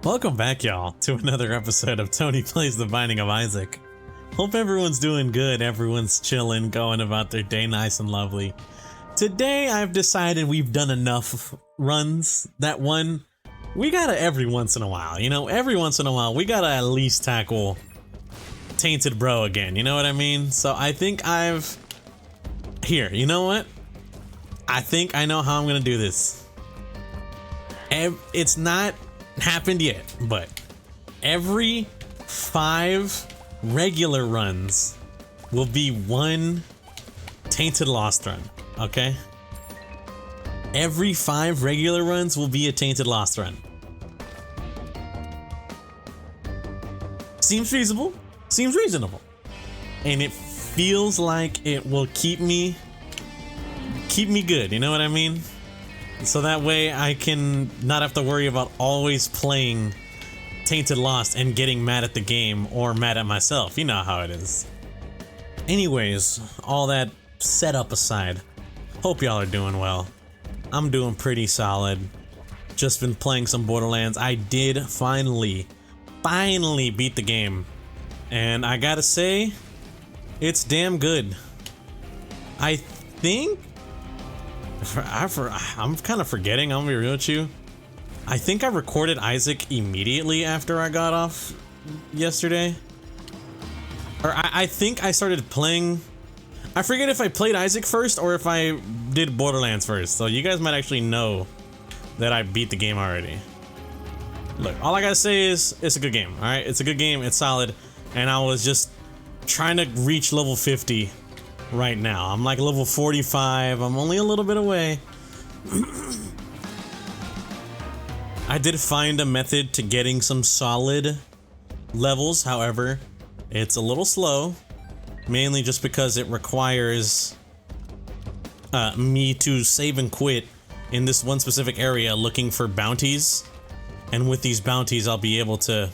Welcome back, y'all, to another episode of Tony Plays The Binding of Isaac. Hope everyone's doing good, everyone's chilling, going about their day nice and lovely. Today, I've decided we've done enough runs. That one, we gotta every once in a while, every once in a while, we gotta at least tackle Tainted Bro again, you know what I mean? So I think here, you know what? I think I know how I'm gonna do this. It's not happened yet, but every 5 regular runs will be one Tainted Lost run, okay? Every 5 regular runs will be a Tainted Lost run. Seems feasible, seems reasonable, and it feels like it will keep me good, you know what I mean? So that way I can not have to worry about always playing Tainted Lost and getting mad at the game or mad at myself. You know how it is. Anyways, all that setup aside, hope y'all are doing well. I'm doing pretty solid. Just been playing some Borderlands. I did finally beat the game. And I gotta say, it's damn good. I think I'm kind of forgetting, I'm gonna be real with you. I think I recorded Isaac immediately after I got off yesterday. Or I think I started playing. I forget if I played Isaac first or if I did Borderlands first. So you guys might actually know that I beat the game already. Look, all I gotta say is it's a good game, alright? It's a good game, it's solid. And I was just trying to reach level 50. Right now, I'm like level 45. I'm only a little bit away. I did find a method to getting some solid levels. However, it's a little slow, mainly just because it requires me to save and quit in this one specific area looking for bounties. And with these bounties, I'll be able to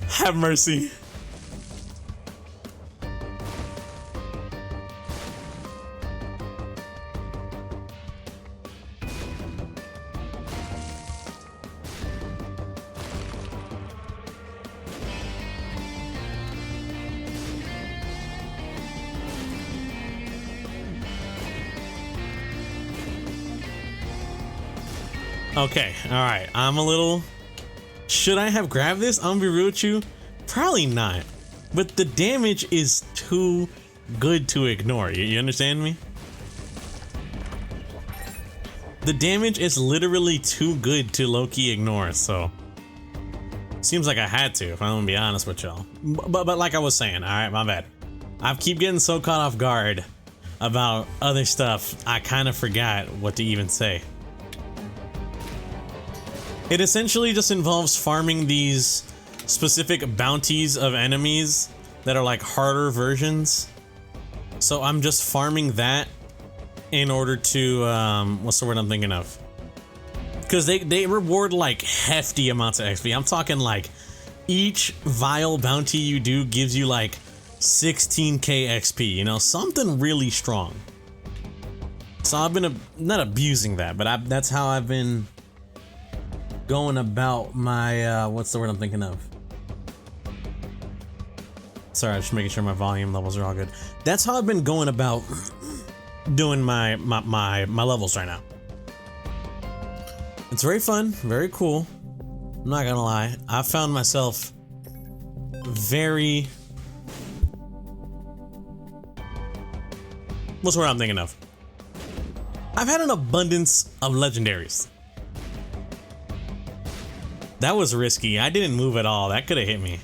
have mercy. Okay, alright, should I have grabbed this? I'm gonna be real with you, probably not. But the damage is too good to ignore, you understand me? The damage is literally too good to low-key ignore, so seems like I had to, if I'm gonna be honest with y'all. But like I was saying, alright, my bad. I keep getting so caught off guard about other stuff, I kind of forgot what to even say. It essentially just involves farming these specific bounties of enemies that are like harder versions. So I'm just farming that in order to, what's the word I'm thinking of? Because they reward like hefty amounts of XP. I'm talking like each vile bounty you do gives you like 16k XP, something really strong. So I've been not abusing that, but that's how I've been going about my, what's the word I'm thinking of? Sorry, I'm just making sure my volume levels are all good. That's how I've been going about doing my levels right now. It's very fun, very cool. I'm not gonna lie. I found myself very... What's the word I'm thinking of? I've had an abundance of legendaries. That was risky. I didn't move at all. That could have hit me.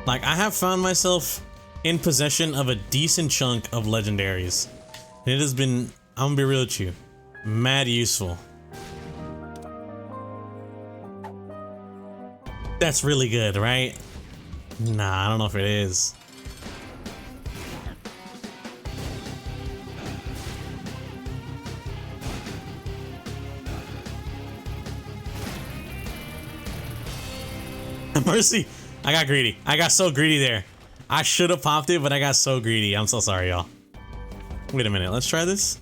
Like, I have found myself in possession of a decent chunk of legendaries. And it has been, I'm gonna be real with you, mad useful. That's really good, right? Nah, I don't know if it is. Mercy, I got greedy. I got so greedy there. I should have popped it, but I got so greedy. I'm so sorry, y'all. Wait a minute, let's try this.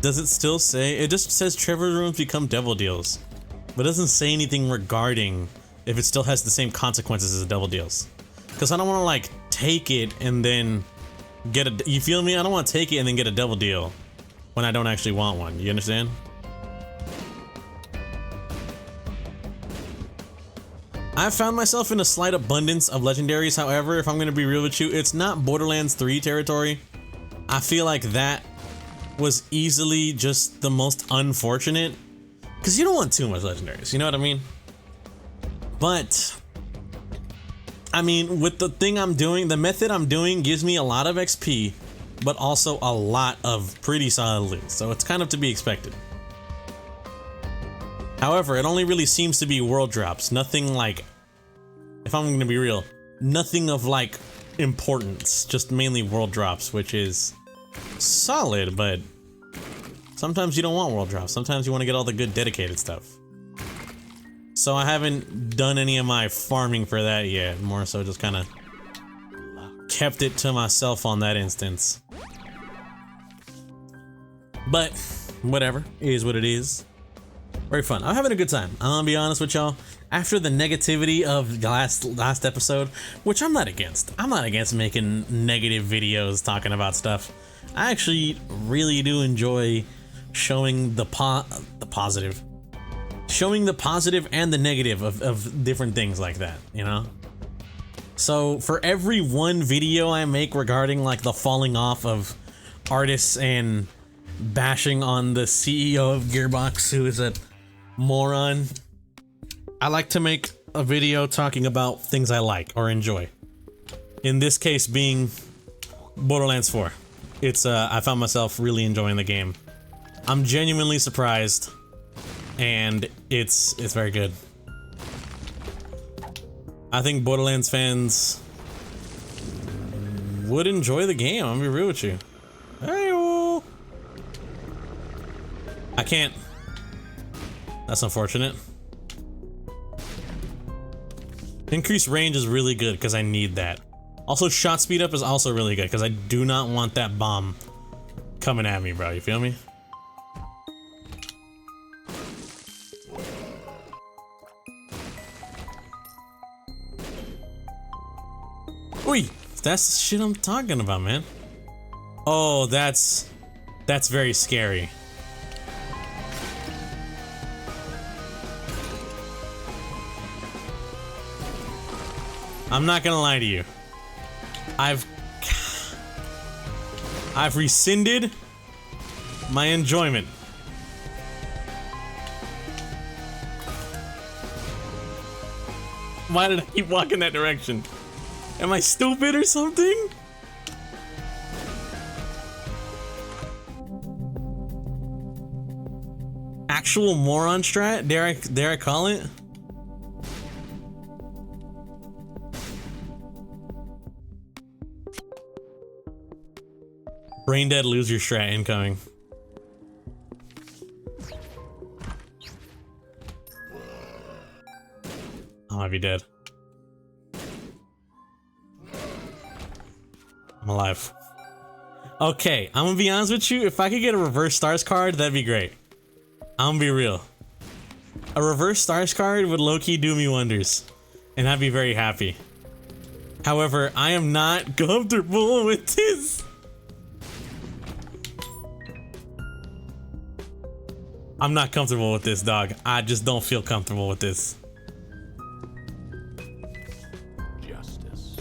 Does it still say? It just says Trevor rooms become devil deals, but it doesn't say anything regarding if it still has the same consequences as the devil deals. Because I don't want to like take it and then get a. You feel me? I don't want to take it and then get a devil deal when I don't actually want one. You understand? I've found myself in a slight abundance of legendaries. However, if I'm going to be real with you, it's not Borderlands 3 territory. I feel like that was easily just the most unfortunate, because you don't want too much legendaries, you know what I mean? But I mean, with the thing I'm doing, the method I'm doing gives me a lot of XP, but also a lot of pretty solid loot, so it's kind of to be expected. However, it only really seems to be world drops, nothing like, if I'm gonna be real, nothing of like importance, just mainly world drops, which is solid, but sometimes you don't want world drops. Sometimes you want to get all the good dedicated stuff. So I haven't done any of my farming for that yet. More so just kind of kept it to myself on that instance. But whatever, it is what it is. Very fun. I'm having a good time. I'm gonna be honest with y'all. After the negativity of the last episode, which I'm not against. I'm not against making negative videos talking about stuff. I actually really do enjoy showing the positive. Showing the positive and the negative of different things like that, you know? So for every one video I make regarding like the falling off of artists and bashing on the CEO of Gearbox, who is a moron, I like to make a video talking about things I like or enjoy. In this case being Borderlands 4. It's I found myself really enjoying the game. I'm genuinely surprised, and it's very good. I think Borderlands fans would enjoy the game, I'm gonna be real with you. Hey-oh. I can't. That's unfortunate. Increased range is really good because I need that. Also, shot speed up is also really good because I do not want that bomb coming at me, bro. You feel me? Oi! That's the shit I'm talking about, man. Oh, that's very scary. I'm not gonna lie to you. I've rescinded my enjoyment. Why did I keep walking that direction? Am I stupid or something? Actual moron strat? Dare I call it? Brain dead loser strat incoming. I might be dead. I'm alive. Okay, I'm gonna be honest with you. If I could get a reverse stars card, that'd be great. I'm gonna be real. A reverse stars card would low-key do me wonders, and I'd be very happy. However, I am not comfortable with this. I'm not comfortable with this, dog. I just don't feel comfortable with this. Justice.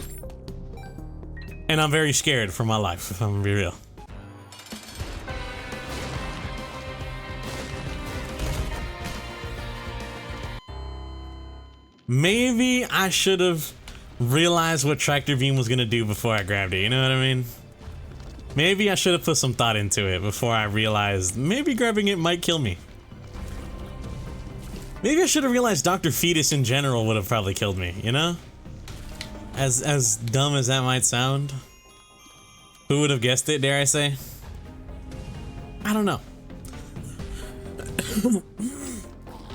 And I'm very scared for my life, if I'm gonna be real. Maybe I should have realized what tractor beam was gonna do before I grabbed it, you know what I mean? Maybe I should have put some thought into it before I realized maybe grabbing it might kill me. Maybe I should have realized Dr. Fetus in general would have probably killed me, you know? As dumb as that might sound. Who would have guessed it, dare I say? I don't know.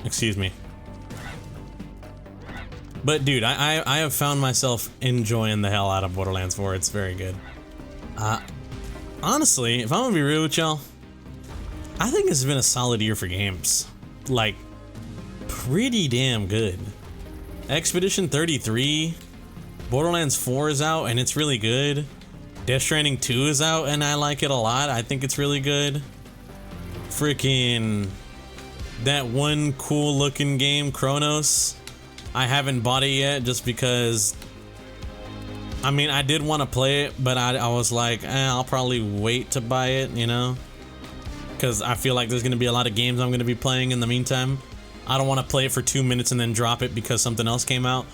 Excuse me. But dude, I have found myself enjoying the hell out of Borderlands 4. It's very good. Honestly, if I'm gonna be real with y'all, I think it's been a solid year for games. Like, pretty damn good. Expedition 33, Borderlands 4 is out and it's really good. Death Stranding 2 is out and I like it a lot. I think it's really good. Freaking that one cool looking game, Chronos. I haven't bought it yet just because, I mean, I did want to play it, but I was like, I'll probably wait to buy it, you know? Because I feel like there's going to be a lot of games I'm going to be playing in the meantime. I don't want to play it for 2 minutes and then drop it because something else came out.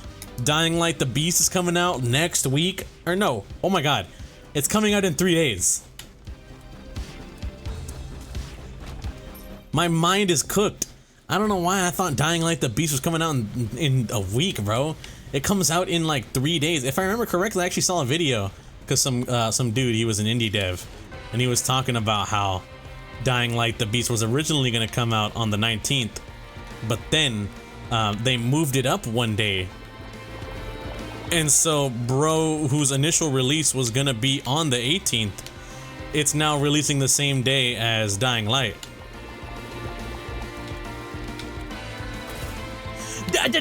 Dying Light the Beast is coming out next week. Or no, oh my god. It's coming out in 3 days. My mind is cooked. I don't know why I thought Dying Light the Beast was coming out in a week, bro. It comes out in like 3 days. If I remember correctly, I actually saw a video because some dude, he was an indie dev, and he was talking about how Dying Light the Beast was originally going to come out on the 19th, but then they moved it up one day. And so bro, whose initial release was going to be on the 18th, it's now releasing the same day as Dying Light. That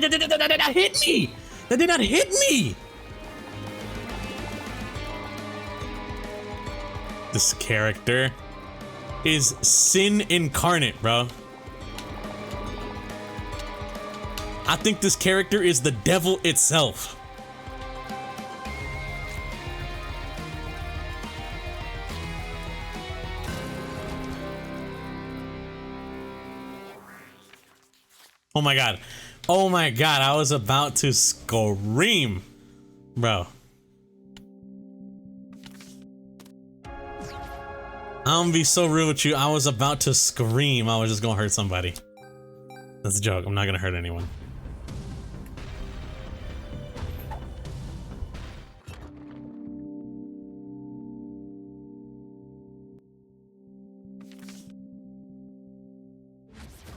hit me! That did not hit me! This character is sin incarnate, bro. I think this character is the devil itself. Oh my god. Oh my god, I was about to scream. Bro. I'm gonna be so rude with you. I was about to scream. I was just gonna hurt somebody. That's a joke. I'm not gonna hurt anyone.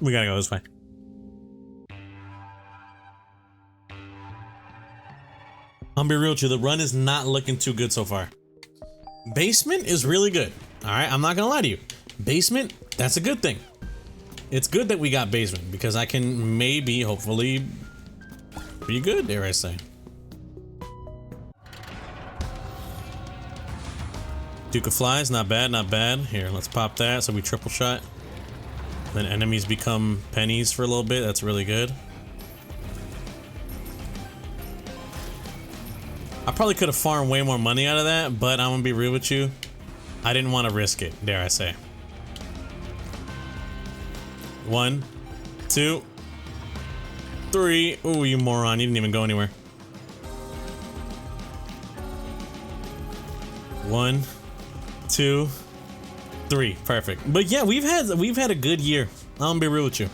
We gotta go this way. I'm gonna be real with you, the run is not looking too good so far. Basement is really good. Alright, I'm not gonna lie to you. Basement, that's a good thing. It's good that we got basement because I can maybe, hopefully, be good, dare I say. Duke of Flies, not bad, not bad. Here, let's pop that so we triple shot. Then enemies become pennies for a little bit, that's really good. I probably could have farmed way more money out of that, but I'm gonna be real with you. I didn't want to risk it, dare I say. 1, 2, 3. Oh, you moron, you didn't even go anywhere. 1, 2, 3. Perfect. But yeah, we've had a good year. I'm gonna be real with you.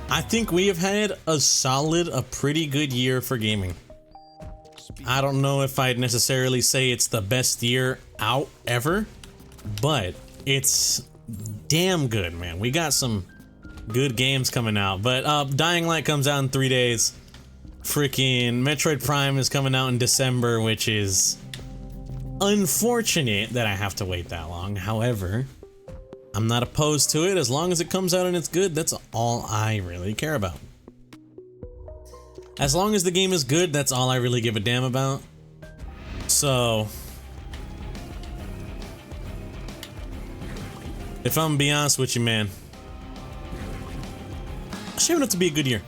I think we have had a pretty good year for gaming. I don't know if I'd necessarily say it's the best year out ever, but it's damn good, man. We got some good games coming out, but Dying Light comes out in 3 days. Freaking Metroid Prime is coming out in December, which is unfortunate that I have to wait that long. However, I'm not opposed to it. As long as it comes out and it's good, that's all I really care about. As long as the game is good, that's all I really give a damn about. So, if I'm gonna be honest with you, man, shaping up to be a good year.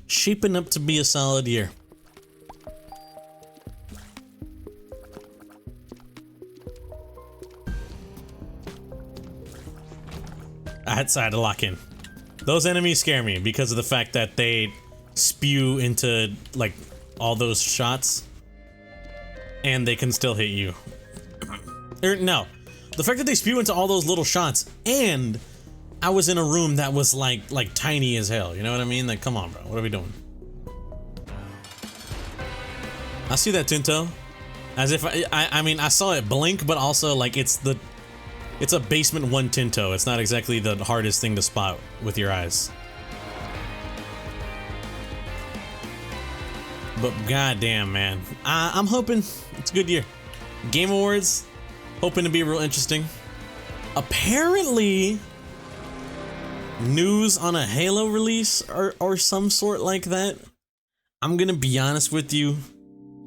Shaping up to be a solid year. I decided to lock in. Those enemies scare me because of the fact that they spew into like all those shots and they can still hit you. Or no, the fact that they spew into all those little shots, and I was in a room that was like tiny as hell, you know what I mean? Like, come on, bro, what are we doing? I see that, Tinto. As if I mean, I saw it blink, but also like it's a basement 1 Tinto. It's not exactly the hardest thing to spot with your eyes. But goddamn, man, I'm hoping it's a good year. Game Awards, hoping to be real interesting. Apparently, news on a Halo release or some sort like that. I'm gonna be honest with you,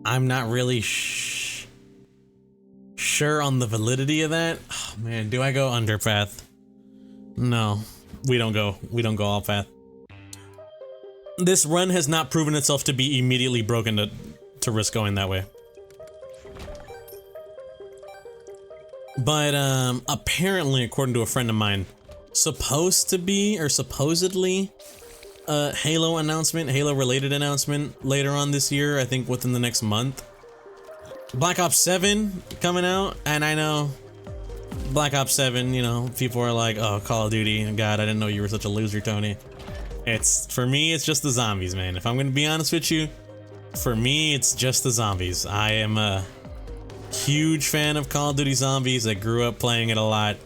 I'm not really sure on the validity of that. Oh man, do I go underpath? No, we don't go all path. This run has not proven itself to be immediately broken to risk going that way. But apparently, according to a friend of mine, supposed to be or supposedly a Halo announcement, Halo related announcement later on this year, I think within the next month. Black Ops 7 coming out, and I know Black Ops 7, you know, people are like, oh, Call of Duty, God, I didn't know you were such a loser, Tony. For me, it's just the zombies, man. If I'm gonna be honest with you, for me, it's just the zombies. I am a huge fan of Call of Duty Zombies. I grew up playing it a lot.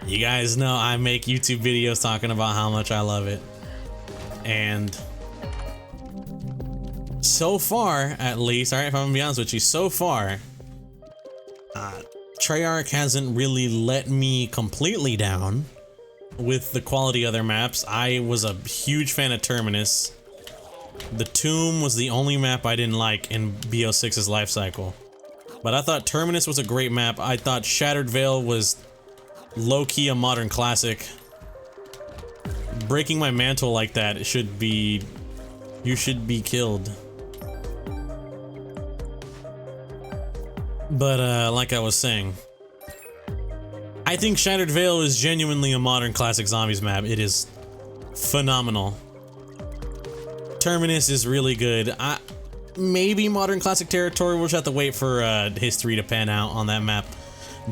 You guys know I make YouTube videos talking about how much I love it. And so far, at least, alright, if I'm gonna be honest with you, so far, Treyarch hasn't really let me completely down with the quality of their maps. I was a huge fan of Terminus. The Tomb was the only map I didn't like in BO6's life cycle. But I thought Terminus was a great map. I thought Shattered Veil was low-key a modern classic. Breaking my mantle like that, it should be... you should be killed. But, like I was saying, I think Shattered Veil is genuinely a modern classic zombies map. It is phenomenal. Terminus is really good. Maybe modern classic territory, we'll just have to wait for history to pan out on that map.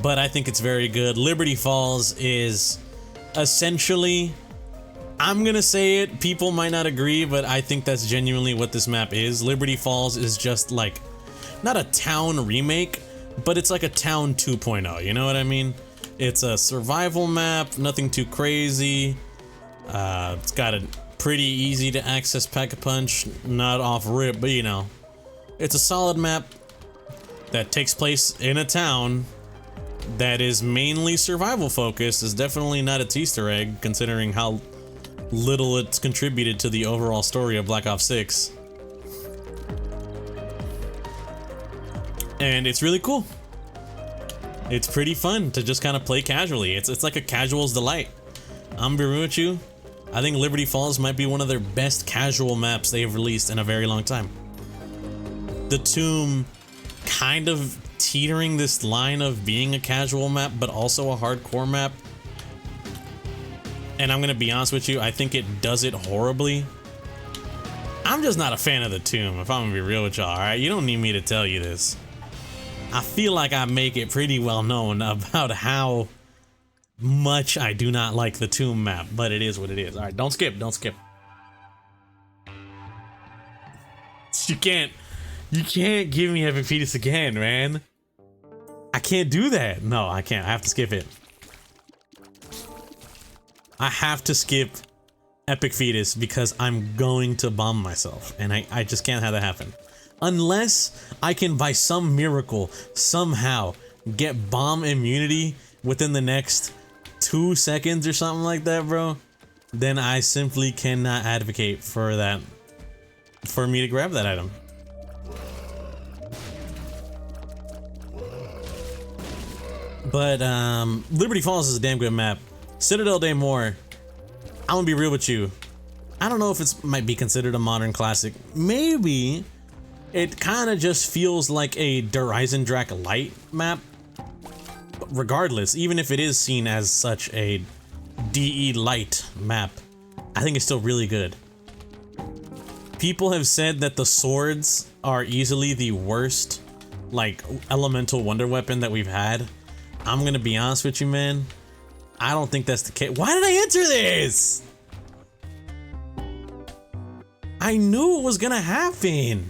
But I think it's very good. Liberty Falls is essentially, I'm gonna say it, people might not agree, but I think that's genuinely what this map is. Liberty Falls is just like, not a town remake, but it's like a town 2.0, you know what I mean? It's a survival map, nothing too crazy. It's got a pretty easy to access pack-a-punch, not off rip, but you know, it's a solid map that takes place in a town that is mainly survival focused. Is definitely not its Easter egg, considering how little it's contributed to the overall story of Black Ops 6. And it's really cool. It's pretty fun to just kind of play casually. It's like a casual's delight. I'm gonna be real with you, I think Liberty Falls might be one of their best casual maps they have released in a very long time. The Tomb kind of teetering this line of being a casual map, but also a hardcore map. And I'm gonna be honest with you, I think it does it horribly. I'm just not a fan of the Tomb, if I'm gonna be real with y'all, alright? You don't need me to tell you this. I feel like I make it pretty well known about how much I do not like the Tomb map, but it is what it is. Alright, don't skip, don't skip. You can't give me Epic Fetus again, man. I can't do that. No, I can't. I have to skip it. I have to skip Epic Fetus because I'm going to bomb myself, and I just can't have that happen. Unless I can, by some miracle, somehow get bomb immunity within the next 2 seconds or something like that, bro, then I simply cannot advocate for that, for me to grab that item. But Liberty Falls is a damn good map. Citadel Day More, I'm gonna be real with you, I don't know if it might be considered a modern classic. Maybe it kind of just feels like a Der Eisendrache Light map. But regardless, even if it is seen as such a DE Light map, I think it's still really good. People have said that the swords are easily the worst, like, elemental wonder weapon that we've had. I'm gonna be honest with you, man, I don't think that's the case. Why did I enter this? I knew it was gonna happen.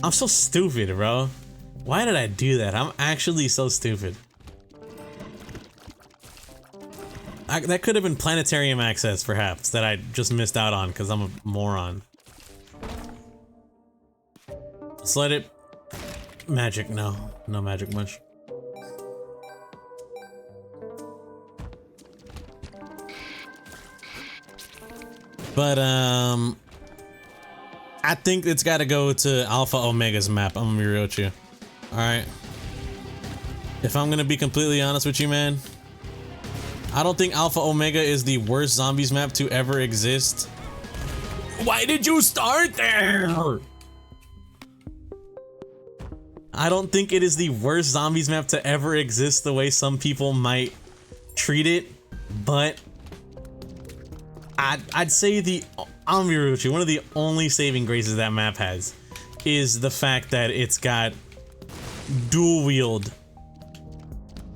I'm so stupid, bro. Why did I do that? I'm actually so stupid. That could have been planetarium access, perhaps, that I just missed out on because I'm a moron. Let's let it... Magic, no. No magic much. But, I think it's gotta go to Alpha Omega's map. I'm gonna be real with you. Alright. If I'm gonna be completely honest with you, man, I don't think Alpha Omega is the worst zombies map to ever exist. Why did you start there? I don't think it is the worst zombies map to ever exist the way some people might treat it, but I'd say I'm gonna be real with you, one of the only saving graces that map has is the fact that it's got dual wield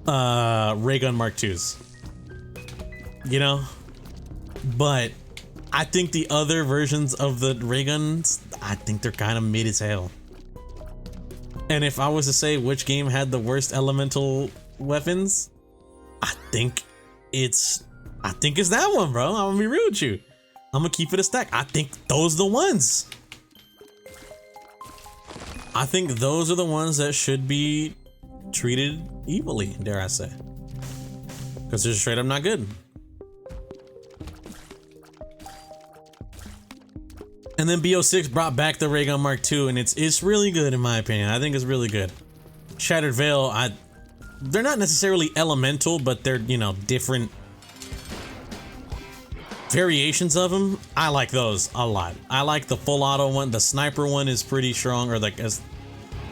ray gun Mark IIs. You know? But I think the other versions of the ray guns, I think they're kind of mid as hell. And if I was to say which game had the worst elemental weapons, I think it's that one, bro. I'm gonna be real with you. I'm gonna keep it a stack. I think those are the ones. I think those are the ones that should be treated evilly, dare I say. Because they're straight up not good. And then BO6 brought back the ray gun Mark II, and it's really good in my opinion. I think it's really good. Shattered Veil, they're not necessarily elemental, but they're, you know, different variations of them. I like those a lot. I like the full auto one. The sniper one is pretty strong, or like as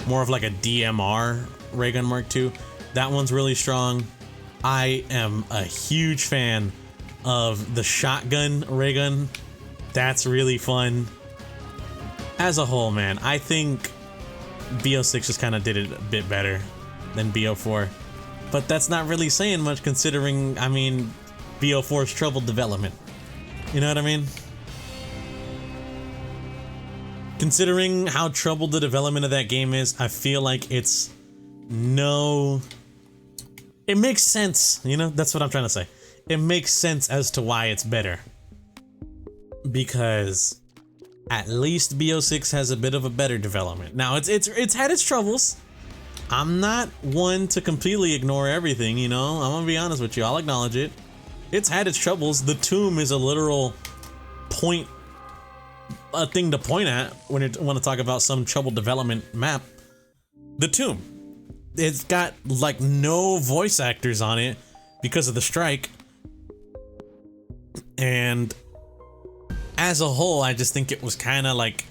more of like a DMR ray gun Mark II. That one's really strong. I am a huge fan of the shotgun ray gun. That's really fun. As a whole, man, I think BO6 just kind of did it a bit better than BO4. But that's not really saying much considering, I mean, BO4's troubled development. You know what I mean? Considering how troubled the development of that game is, I feel like it makes sense, you know? That's what I'm trying to say. It makes sense as to why it's better. Because at least BO6 has a bit of a better development. Now, it's had its troubles. I'm not one to completely ignore everything, you know? I'm gonna be honest with you, I'll acknowledge it. It's had its troubles. The tomb is a literal thing to point at when you want to talk about some troubled development map. The tomb. It's got like no voice actors on it because of the strike. And as a whole, I just think it was kind of like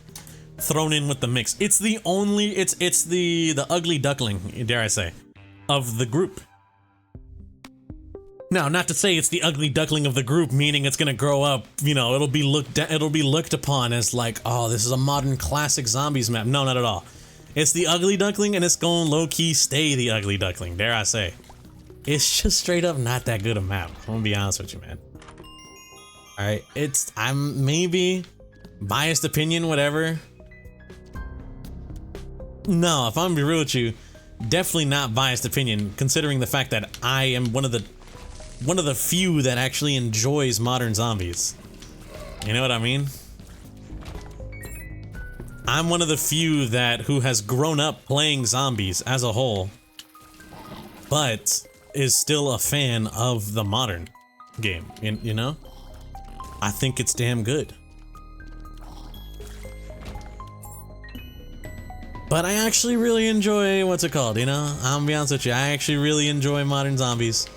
thrown in with the mix. It's the only, it's the ugly duckling, dare I say, of the group. Now, not to say it's the ugly duckling of the group, meaning it's gonna grow up, you know, it'll be looked upon as like, oh, this is a modern classic zombies map. No, not at all. It's the ugly duckling, and it's going low-key stay the ugly duckling, dare I say. It's just straight up not that good a map. I'm gonna be honest with you, man. Alright, I'm maybe biased opinion, whatever. No, if I'm gonna be real with you, definitely not biased opinion, considering the fact that I am one of the few that actually enjoys modern zombies. You know what I mean? I'm one of the few who has grown up playing zombies as a whole, but is still a fan of the modern game, you know? I think it's damn good. But I actually really enjoy, what's it called, you know? I'm gonna be honest with you, I actually really enjoy modern zombies.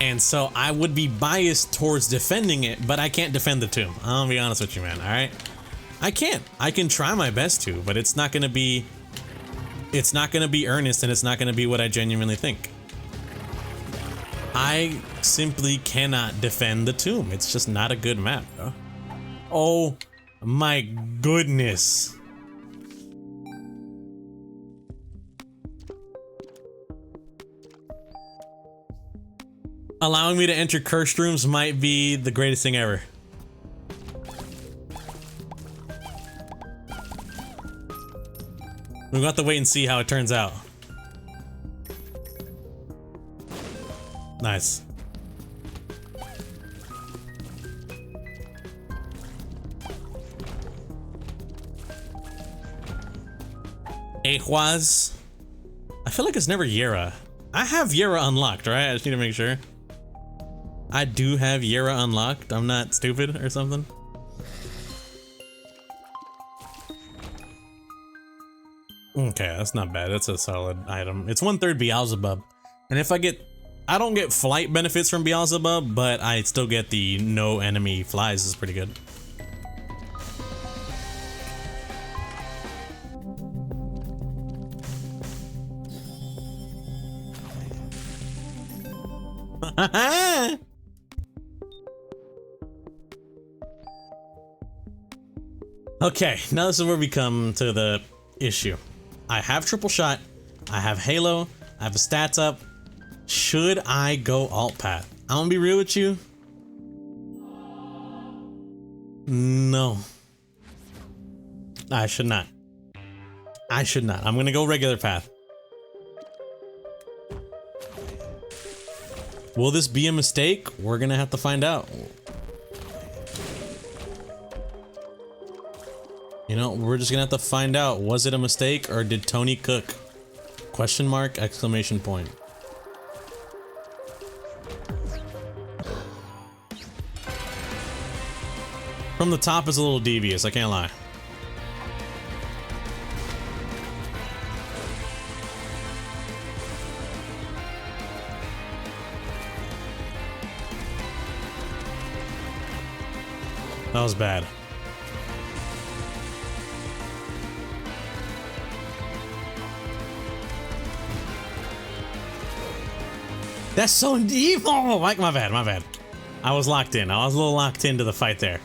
And so I would be biased towards defending it, but I can't defend the tomb. I'm gonna be honest with you, man, alright? I can't. I can try my best to, but it's not gonna be earnest, and it's not gonna be what I genuinely think. I simply cannot defend the tomb. It's just not a good map, bro. Oh my goodness. Allowing me to enter cursed rooms might be the greatest thing ever. We've got to wait and see how it turns out. Nice. Ehwaz. I feel like it's never Yera. I have Yera unlocked, right? I just need to make sure. I do have Yera unlocked. I'm not stupid or something. Okay, that's not bad. That's a solid item. It's 1/3 Beelzebub. And if I don't get flight benefits from Beelzebub, but I still get the no enemy flies is pretty good. Okay, now this is where we come to the issue. I have triple shot, I have Halo, I have a stats up. Should I go alt path? I'm gonna be real with you. No. I should not. I should not. I'm gonna go regular path. Will this be a mistake? We're gonna have to find out. You know, we're just gonna have to find out. Was it a mistake or did Tony cook? Question mark, exclamation point. From the top is a little devious, I can't lie. That was bad. That's so evil! Like, my bad. I was locked in. I was a little locked into the fight there.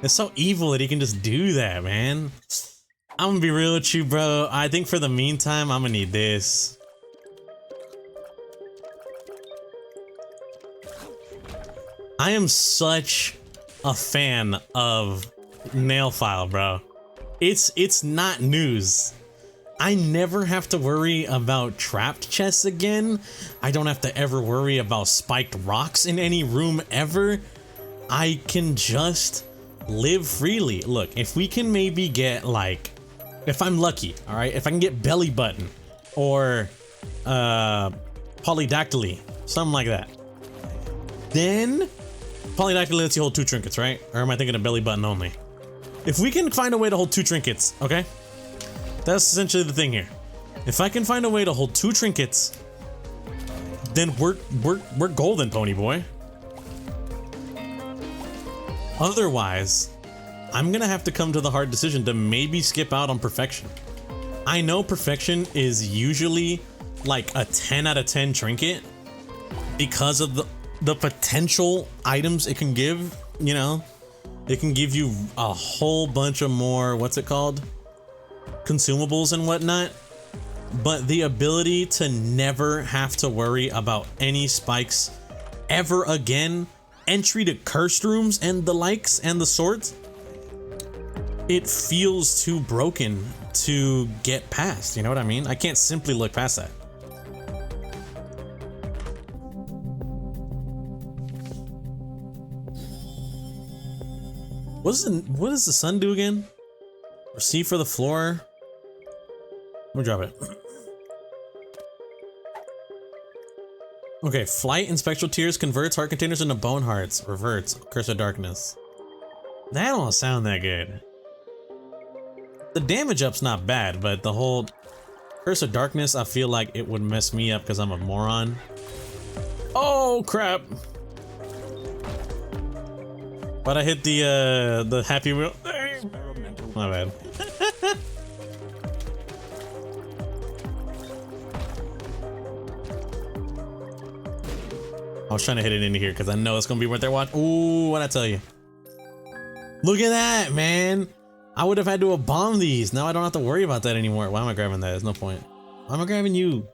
It's so evil that he can just do that, man. I'm gonna be real with you, bro. I think for the meantime, I'm gonna need this. I am such a fan of nail file, bro. It's not news. I never have to worry about trapped chests again. I don't have to ever worry about spiked rocks in any room ever. I can just live freely. Look, if we can maybe get, like, if I'm lucky, all right, if I can get belly button or polydactyly, something like that, then polydactyly lets you hold 2 trinkets, right? Or am I thinking of belly button only? If we can find a way to hold 2 trinkets, okay? That's essentially the thing here. If I can find a way to hold 2 trinkets, then we're golden, pony boy. Otherwise, I'm gonna have to come to the hard decision to maybe skip out on perfection. I know perfection is usually like a 10 out of 10 trinket because of the potential items it can give, you know? It can give you a whole bunch of more, what's it called? Consumables and whatnot. But the ability to never have to worry about any spikes ever again, entry to cursed rooms and the likes and the sorts, it feels too broken to get past, you know what I mean? I can't simply look past that. What does the sun do again? Receive for the floor. Let me drop it. Okay, flight and spectral tears converts heart containers into bone hearts. Reverts curse of darkness. That don't sound that good. The damage up's not bad, but the whole curse of darkness, I feel like it would mess me up because I'm a moron. Oh crap! But I hit the happy wheel. My bad. I was trying to hit it into here because I know it's gonna be worth their watch. Ooh, what'd I tell you? Look at that, man! I would have had to have bombed these. Now I don't have to worry about that anymore. Why am I grabbing that? There's no point. Why am I grabbing you?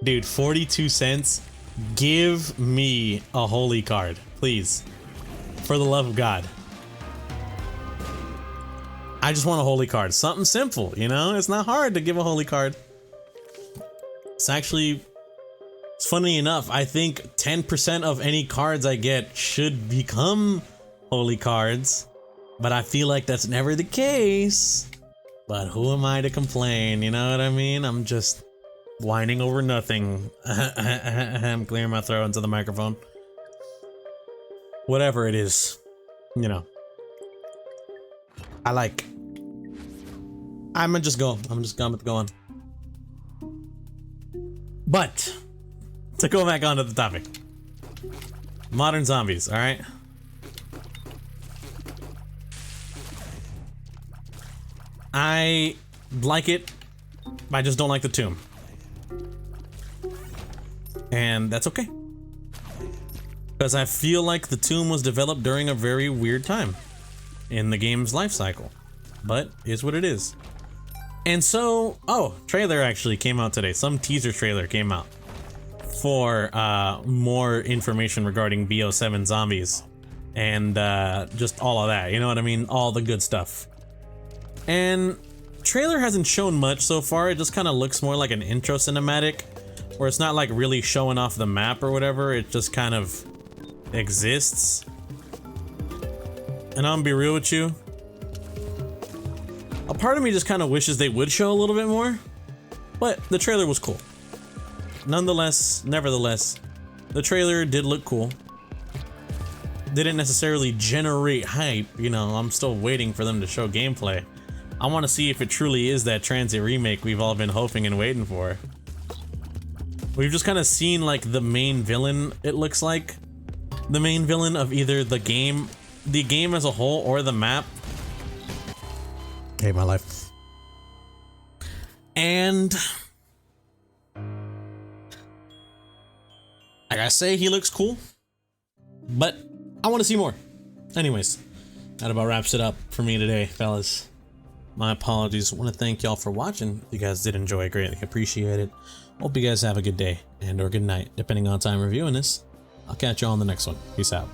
Dude, 42 cents. Give me a holy card, please. For the love of God. I just want a holy card. Something simple, you know? It's not hard to give a holy card. It's actually, it's funny enough, I think 10% of any cards I get should become holy cards. But I feel like that's never the case. But who am I to complain? You know what I mean? I'm just whining over nothing. I'm clearing my throat into the microphone. Whatever it is, you know. I'm gonna just go. I'm just gonna go on. But to go back onto the topic, modern zombies. All right. I like it. I just don't like the tomb, and that's okay. Because I feel like the tomb was developed during a very weird time in the game's life cycle. But is what it is. And so, oh, trailer actually came out today. Some teaser trailer came out for more information regarding BO7 zombies. And just all of that, you know what I mean? All the good stuff. And trailer hasn't shown much so far. It just kind of looks more like an intro cinematic, where it's not like really showing off the map or whatever. It just kind of exists. And I'm gonna be real with you, a part of me just kind of wishes they would show a little bit more, but the trailer was cool. Nevertheless, the trailer did look cool. Didn't necessarily generate hype, you know. I'm still waiting for them to show gameplay. I want to see if it truly is that Transit remake we've all been hoping and waiting for. We've just kind of seen like the main villain, it looks like. The main villain of either the game as a whole or the map. Hate my life. And I gotta say, he looks cool, but I want to see more. Anyways, that about wraps it up for me today, fellas. My apologies. I want to thank y'all for watching. If you guys did enjoy, greatly appreciate it. Hope you guys have a good day and or good night, depending on time reviewing this. I'll catch you all on the next one. Peace out.